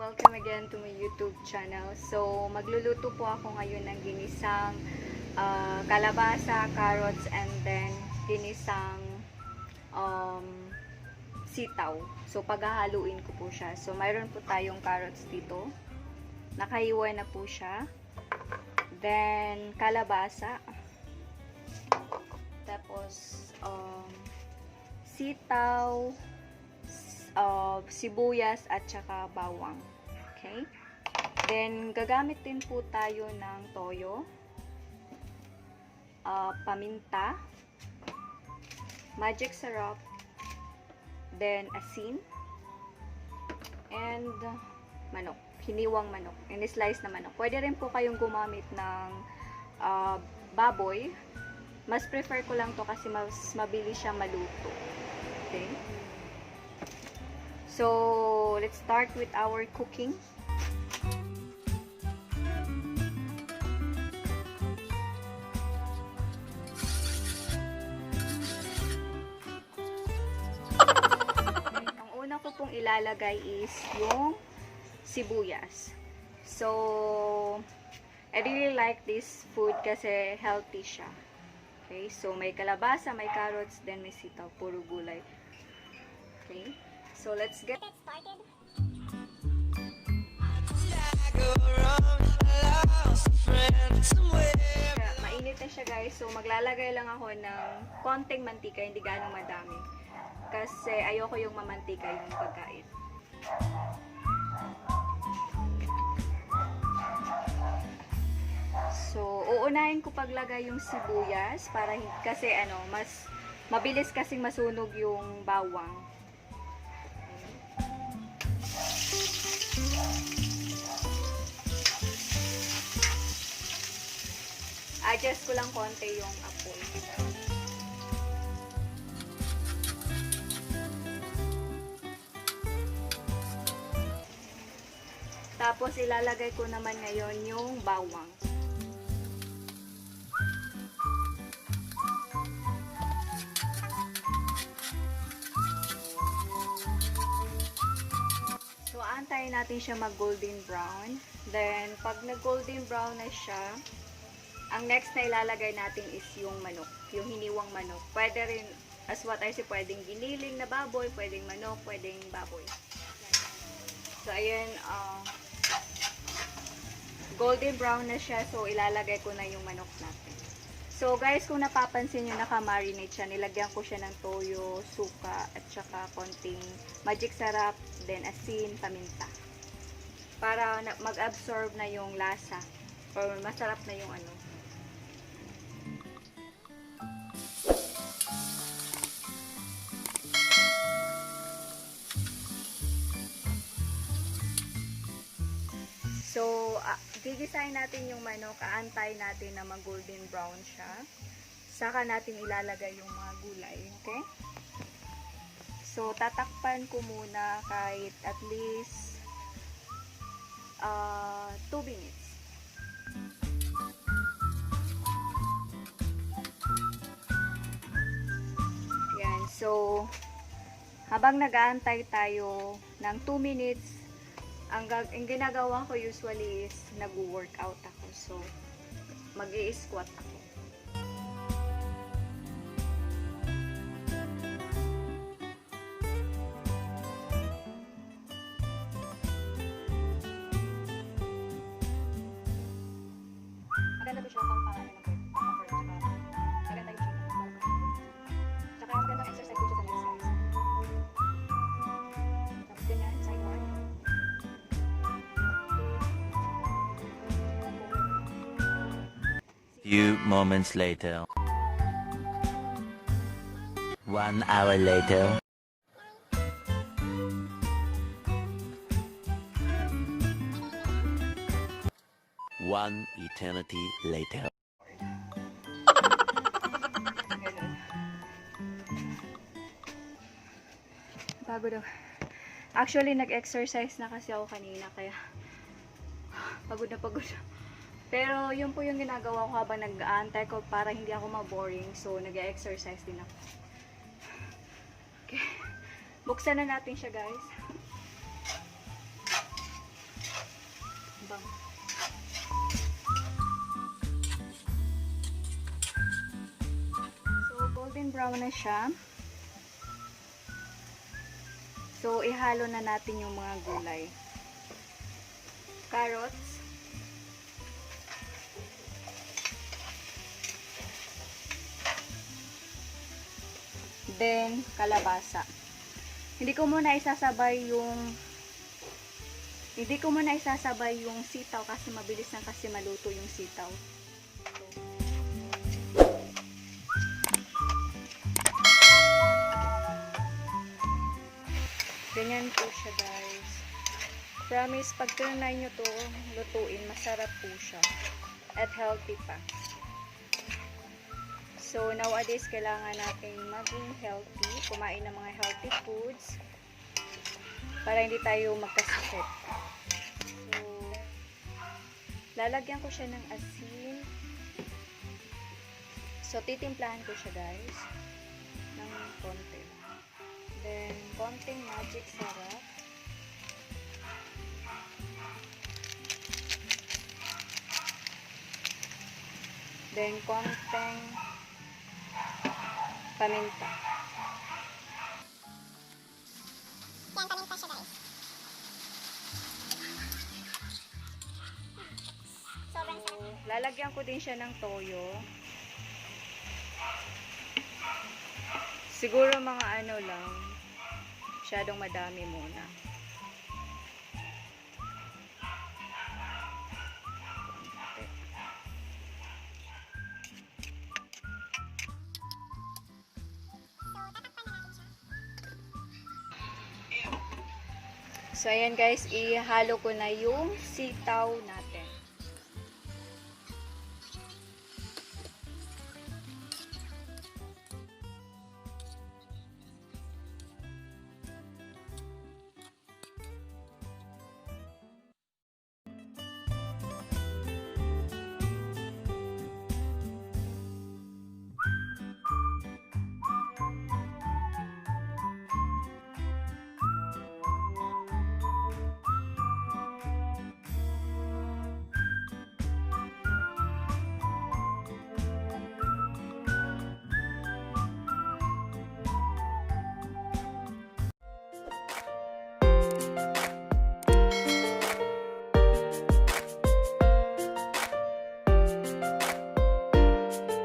Welcome again to my YouTube channel. So, magluluto po ako ngayon ng ginisang kalabasa, carrots, and then ginisang sitaw. So, paghahaluin ko po siya. So, mayroon po tayong carrots dito. Nakahiwa na po siya. Then, kalabasa. Tapos, sitaw, sibuyas at saka bawang. Okay? Then, gagamit din po tayo ng toyo, paminta, magic sarap, then asin, and manok. Hiniwang manok. In-slice na manok. Pwede rin po kayong gumamit ng baboy. Mas prefer ko lang to kasi mas mabilis siya maluto. Okay? So, let's start with our cooking. Ang una ko pong ilalagay is yung sibuyas. So, I really like this food kasi healthy siya. Okay, so may kalabasa, may carrots, then may sitaw, puro gulay. Okay. So, let's get started. Mainit na siya, guys. So, maglalagay lang ako ng konting mantika, hindi ganong madami. Kasi ayoko yung mamantika yung pagkain. So, uunahin ko paglagay yung sibuyas para kasi mas mabilis kasing masunog yung bawang. Adjust ko lang konti yung apoy. Tapos ilalagay ko naman ngayon yung bawang. So, aantayin natin siya mag-golden brown. Then, pag nag-golden brown na siya, ang next na ilalagay natin is yung manok, yung hiniwang manok. Pwede rin, as what I say, pwedeng giniling na baboy, pwedeng manok, pwedeng baboy. So, ayan, golden brown na siya, so ilalagay ko na yung manok natin. So, guys, kung napapansin nyo, naka-marinate siya. Nilagyan ko siya ng toyo, suka, at saka konting magic sarap, then asin, paminta. Para mag-absorb na yung lasa, or masarap na yung So, gigisahin natin yung manok, aantay natin na mag-golden brown siya. Saka natin ilalagay yung mga gulay, okay? So, tatakpan ko muna kahit at least 2 minutes. Yan, so, habang nag-aantay tayo ng 2 minutes, ang ginagawa ko usually is nag-workout ako. So, mag-i-squat ako. Maganda po siya pang pangalan ng comfort. Maganda yung gym. Tsaka maganda exercise po siya sa next guys. Tapos ganyan, side one. Few moments later. 1 hour later. One eternity later. Pagod ako. Actually, nag-exercise na kasi ako kanina, kaya pagod na pagod. Pero yun po yung ginagawa ko habang nag-aantay ko para hindi ako ma-boring. So, nag-exercise din ako. Okay. Buksan na natin siya, guys. Bang. So, golden brown na siya. So, ihalo na natin yung mga gulay. Carrots. Then, kalabasa. Hindi ko muna isasabay yung sitaw kasi mabilis na kasi maluto yung sitaw. Ganyan po siya, guys. Promise, pag trinay nyo to lutuin, masarap po siya. At healthy pa. So, nowadays, kailangan natin maging healthy. Kumain ng mga healthy foods. Para hindi tayo magkasakit. So, lalagyan ko siya ng asin. So, titimplahan ko siya, guys. Ng konti. Then, konting magic sarap. Then, konting paminta. Yan, paminta siya, guys. Sobrang So, sarap. lalagyan ko din siya ng toyo. Siguro mga ano lang, masyadong madami muna. So, ayan guys, ihalo ko na yung sitaw natin.